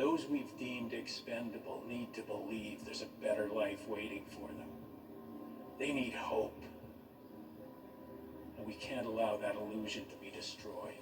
Those we've deemed expendable need to believe there's a better life waiting for them. They need hope. And we can't allow that illusion to be destroyed.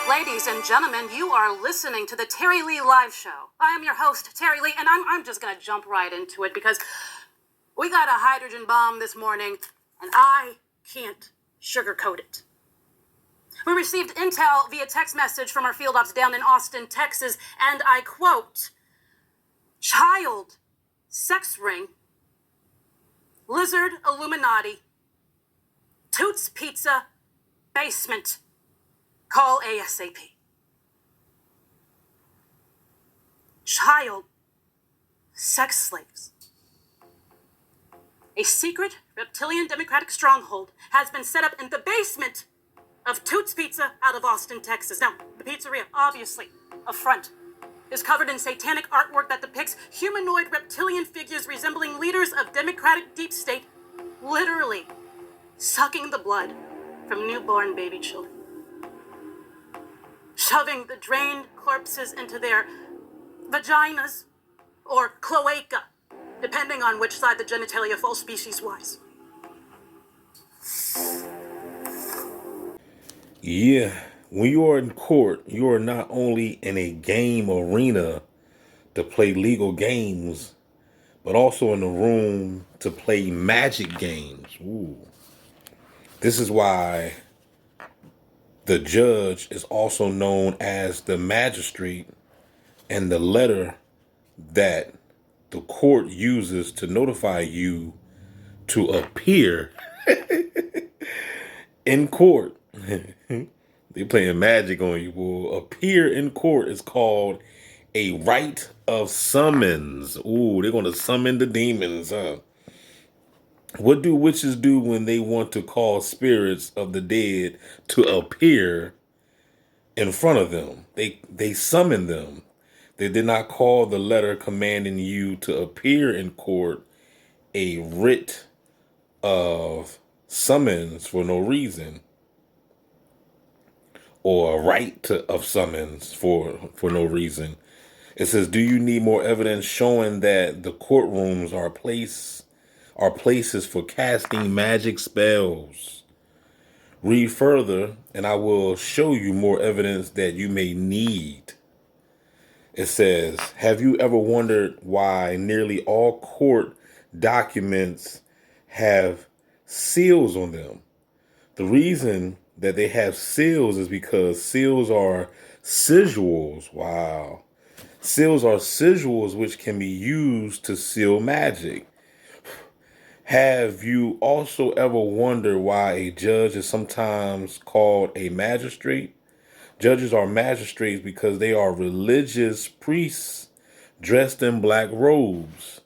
Ladies and gentlemen, you are listening to the Terry Lee Live Show. I am your host, Terry Lee, and I'm just going to jump right into it because we got a hydrogen bomb this morning, and I can't sugarcoat it. We received intel via text message from our field ops down in Austin, Texas, and I quote, child sex ring, lizard Illuminati, Toots Pizza, basement. Call ASAP. Child sex slaves. A secret reptilian democratic stronghold has been set up in the basement of Toots Pizza out of Austin, Texas. Now, the pizzeria, obviously, a front, is covered in satanic artwork that depicts humanoid reptilian figures resembling leaders of democratic deep state, literally sucking the blood from newborn baby children, shoving the drained corpses into their vaginas or cloaca, depending on which side the genitalia fall species-wise. Yeah, when you are in court, you are not only in a game arena to play legal games, but also in the room to play magic games. Ooh. This is why the judge is also known as the magistrate, and the letter that the court uses to notify you to appear in court. They playing magic on you. Will appear in court is called a right of summons. Ooh, they're going to summon the demons, huh? What do witches do when they want to call spirits of the dead to appear in front of them? They summon them. They did not call the letter commanding you to appear in court a writ of summons for no reason, or a right of summons for no reason. It says, do you need more evidence showing that the courtrooms are places for casting magic spells? Read further, and I will show you more evidence that you may need. It says, have you ever wondered why nearly all court documents have seals on them? The reason that they have seals is because seals are sigils. Wow. Seals are sigils which can be used to seal magic. Have you also ever wondered why a judge is sometimes called a magistrate? Judges are magistrates because they are religious priests dressed in black robes.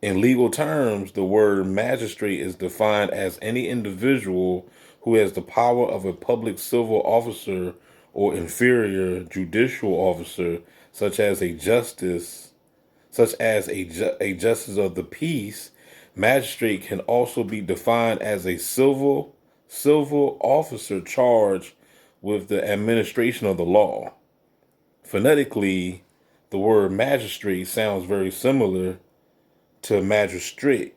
In legal terms, the word magistrate is defined as any individual who has the power of a public civil officer or inferior judicial officer, such as a justice of the peace. Magistrate can also be defined as a civil officer charged with the administration of the law. Phonetically, the word magistrate sounds very similar to magistrate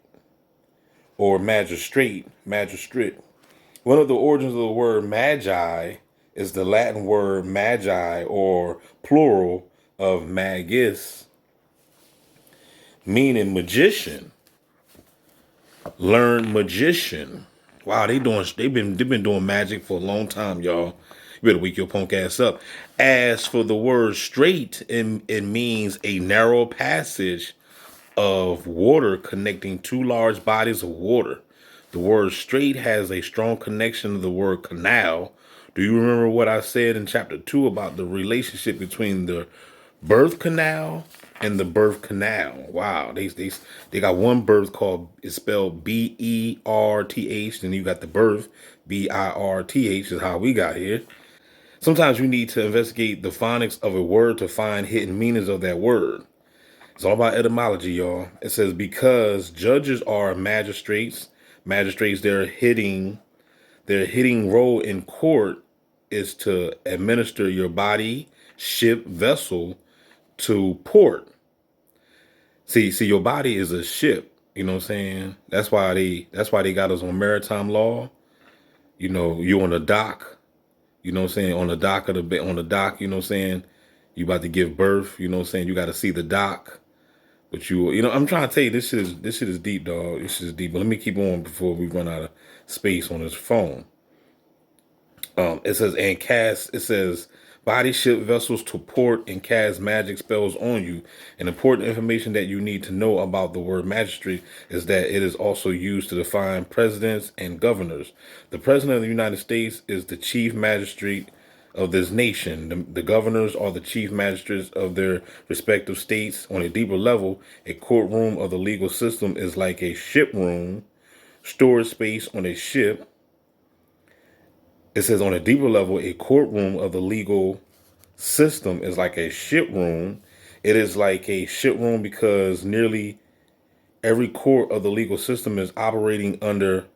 or magistrate. One of the origins of the word magi is the Latin word magi, or plural of magis, meaning magician. Learned magician. Wow, they've been doing magic for a long time, y'all. You better wake your punk ass up. As for the word straight, it means a narrow passage of water connecting two large bodies of water. The word straight has a strong connection to the word canal. Do you remember what I said in chapter 2 about the relationship between the birth canal and the birth canal. Wow, they got one birth called, it's spelled Berth, and you got the birth Birth is how we got here. Sometimes you need to investigate the phonics of a word to find hidden meanings of that word. It's all about etymology, y'all. It says because judges are magistrates. Magistrates, their hitting role in court is to administer your body, ship, vessel to port. See, your body is a ship. You know what I'm saying? That's why they got us on maritime law. You know, you on the dock. You know what I'm saying? On the dock on the dock. You know what I'm saying? You about to give birth. You know what I'm saying? You got to see the dock. But I'm trying to tell you, this shit is deep, dog. This shit is deep. But let me keep on before we run out of space on this phone. It says body ship vessels to port and cast magic spells on you. And important information that you need to know about the word magistrate is that it is also used to define presidents and governors. The president of the United States is the chief magistrate of this nation. The governors are the chief magistrates of their respective states. On a deeper level, a courtroom of the legal system is like a ship room, storage space on a ship. It says on a deeper level, a courtroom of the legal system is like a ship room. It is like a ship room because nearly every court of the legal system is operating under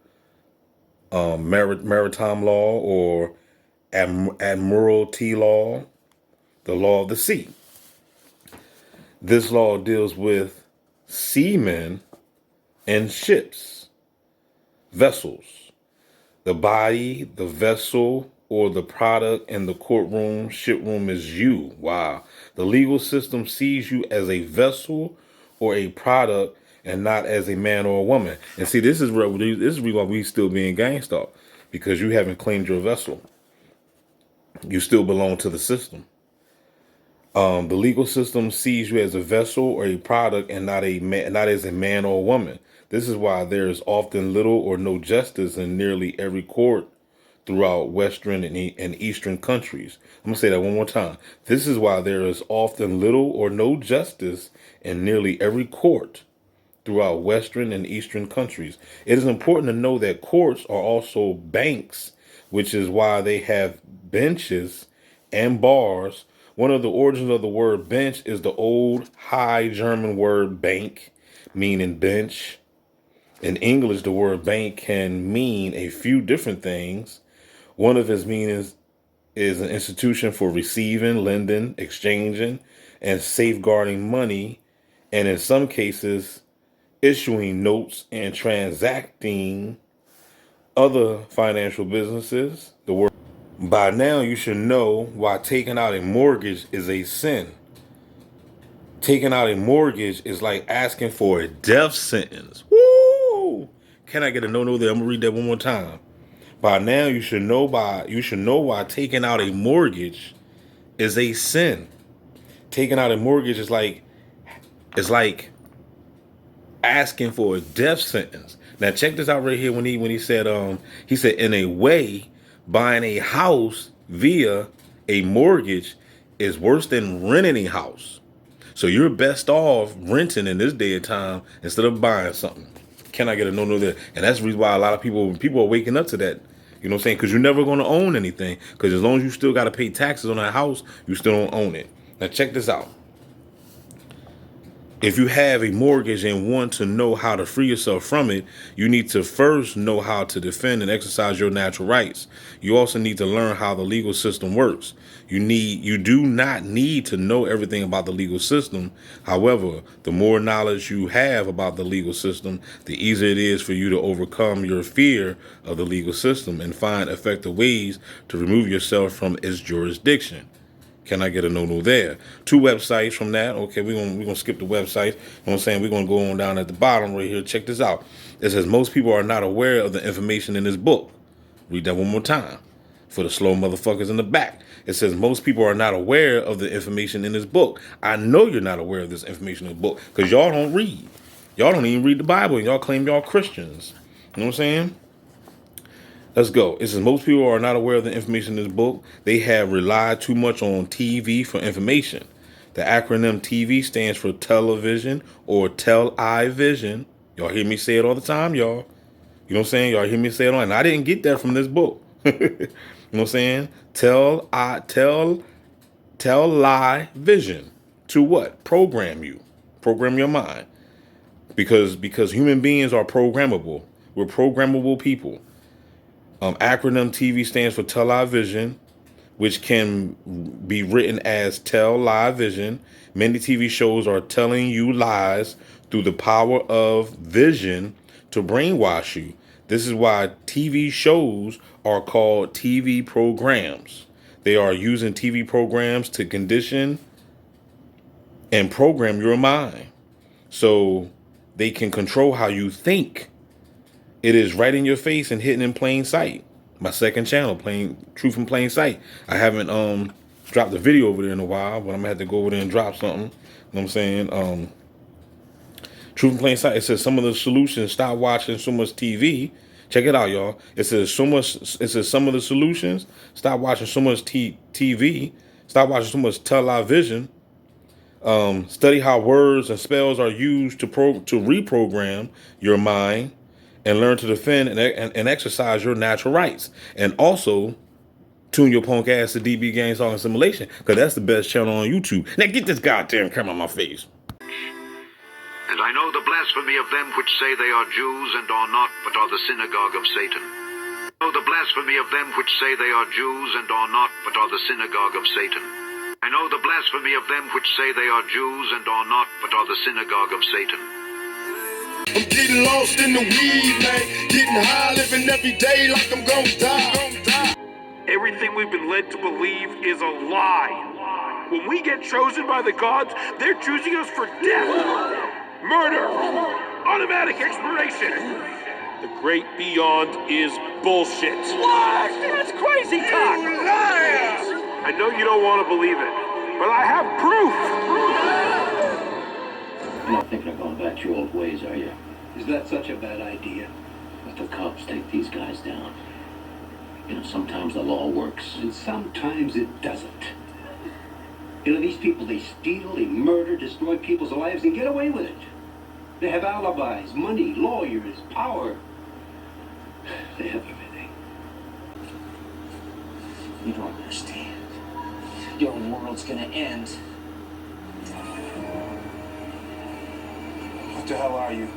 maritime law or admiralty law, the law of the sea. This law deals with seamen and ships, vessels. The body, the vessel, or the product in the courtroom, ship room is you. Wow. The legal system sees you as a vessel or a product and not as a man or a woman. And see, this is why we still being gangsta, because you haven't claimed your vessel. You still belong to the system. The legal system sees you as a vessel or a product and not as a man or a woman. This is why there is often little or no justice in nearly every court throughout Western and Eastern countries. I'm going to say that one more time. This is why there is often little or no justice in nearly every court throughout Western and Eastern countries. It is important to know that courts are also banks, which is why they have benches and bars. One of the origins of the word bench is the old High German word bank, meaning bench. In English, the word bank can mean a few different things. One of its meanings is an institution for receiving, lending, exchanging, and safeguarding money, and in some cases, issuing notes and transacting other financial businesses. The word. By now, you should know why taking out a mortgage is a sin. Taking out a mortgage is like asking for a death sentence. Woo! Can I get a no there? I'm gonna read that one more time. By now, you should know why taking out a mortgage is a sin. Taking out a mortgage is like asking for a death sentence. Now check this out right here when he said in a way, buying a house via a mortgage is worse than renting a house. So you're best off renting in this day and time instead of buying something. Can I get a no there? And that's the reason why a lot of people are waking up to that. You know what I'm saying? Because you're never going to own anything. Because as long as you still got to pay taxes on that house, you still don't own it. Now check this out. If you have a mortgage and want to know how to free yourself from it, you need to first know how to defend and exercise your natural rights. You also need to learn how the legal system works. You do not need to know everything about the legal system. However, the more knowledge you have about the legal system, the easier it is for you to overcome your fear of the legal system and find effective ways to remove yourself from its jurisdiction. Can I get a no there? 2 websites from that. Okay, we're gonna skip the websites. You know what I'm saying? We're gonna go on down at the bottom right here. Check this out. It says most people are not aware of the information in this book. Read that one more time for the slow motherfuckers in the back. It says most people are not aware of the information in this book. I know you're not aware of this information in the book because y'all don't read. Y'all don't even read the Bible and y'all claim y'all Christians. You know what I'm saying? Let's go. It says most people are not aware of the information in this book. They have relied too much on TV for information. The acronym TV stands for television or tell-I-vision. Y'all hear me say it all the time, y'all. You know what I'm saying? Y'all hear me say it on. And I didn't get that from this book. You know what I'm saying? Tell-lie vision. To what? Program you. Program your mind. Because human beings are programmable. We're programmable people. Acronym TV stands for television, which can be written as tell lie vision. Many TV shows are telling you lies through the power of vision to brainwash you. This is why TV shows are called TV programs. They are using TV programs to condition and program your mind so they can control how you think. It is right in your face and hidden in plain sight. My second channel, Truth in Plain Sight. I haven't dropped a video over there in a while, but I'm gonna have to go over there and drop something. You know what I'm saying? Truth in Plain Sight. It says some of the solutions. Stop watching so much TV. Check it out, y'all. It says some of the solutions. Stop watching so much TV. Stop watching so much television. Study how words and spells are used to reprogram your mind, and learn to defend and exercise your natural rights. And also tune your punk ass to DB Gang Song and Simulation, because that's the best channel on YouTube. Now get this goddamn camera on my face. And I know the blasphemy of them which say they are Jews and are not, but are the synagogue of Satan. I know the blasphemy of them which say they are Jews and are not, but are the synagogue of Satan. I know the blasphemy of them which say they are Jews and are not, but are the synagogue of Satan. I'm getting lost in the weed, man. Getting high, living every day like I'm gonna die. Everything we've been led to believe is a lie. When we get chosen by the gods, they're choosing us for death, murder, automatic expiration. The great beyond is bullshit. What? That's crazy talk. You liar! I know you don't want to believe it, but I have proof. You're not thinking of going back to your old ways, are you? Is that such a bad idea? Let the cops take these guys down. You know, sometimes the law works. And sometimes it doesn't. You know, these people, they steal, they murder, destroy people's lives, and get away with it. They have alibis, money, lawyers, power. They have everything. You don't understand. Your world's gonna end. What the hell are you?